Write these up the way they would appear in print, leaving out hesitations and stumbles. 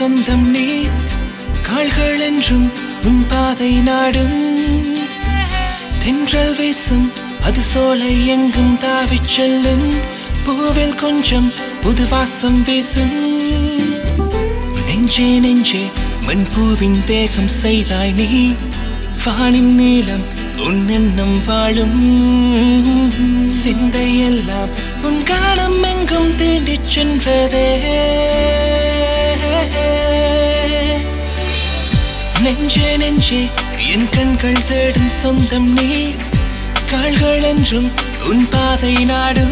சொந்தம் நீ கால்கள் என்றும் உன் பாதை நாடும் தென்றல் வீசும் அது சோலை எங்கும் தாவிச் செல்லும் பூவில் கொஞ்சம் புது வாசம் வீசும் நெஞ்சே நெஞ்சே மண்பூவின் தேகம் செய்தாய் நீ வானின் நீளம் உன் எண்ணம் வாழும் சிந்தையெல்லாம் உன் காலம் எங்கும் தேடிச் சென்றதே நெஞ்சே நெஞ்சே என் கண்கள் தேடும் சொந்தம் நீ கால்கள் என்றும் உன் பாதை நாடு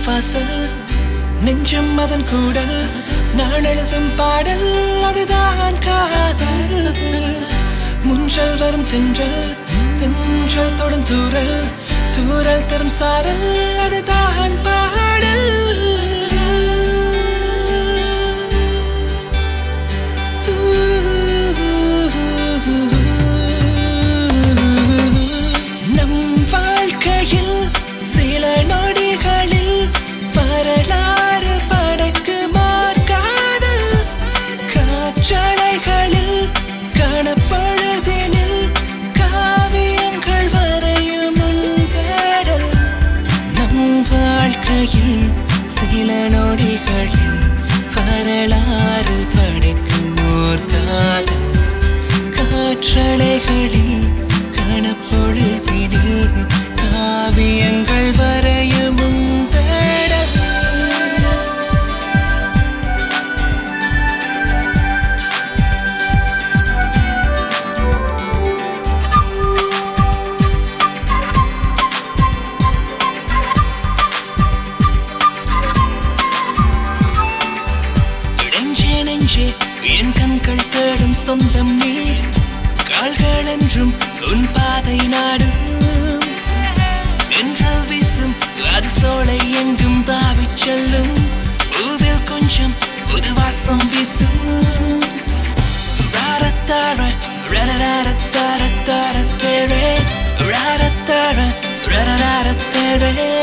வாசல் நெஞ்சம் அதன் கூடல் நான் எழுதும் பாடல் அதுதான் காதல் முஞ்சல் வரும் தென்றல் தென்றல் தொடும் தூரல் தூரல் தரும் சாரல் அதுதான் பாடல் நம் வாழ்க்கையில் சில நொடிகளில் வரலாறு படைக்குமார் காதல் காற்றலைகளில் கணப்பொழுதினில் காவியங்கள் வரையும் தேடல் நம் வாழ்க்கையில் சில நொடிகளில் வரலாறு படைக்குமார் காதல் காற்றலைகளில் கணப்பொழுதினில் காவியங்கள் வரையும் என் கண்கள் தேடும் சொந்தம் நீ கால்கள் என்றும் உன் பாதை நாடும் தென்றல் வீசும் அது சோலை எங்கும் தாவிச் செல்லும் பூவில் கொஞ்சம் புது வாசம் வீசும் ராரத்தார ரரராரத்தார தார தேரே ராரத்தார ரரரார தேரே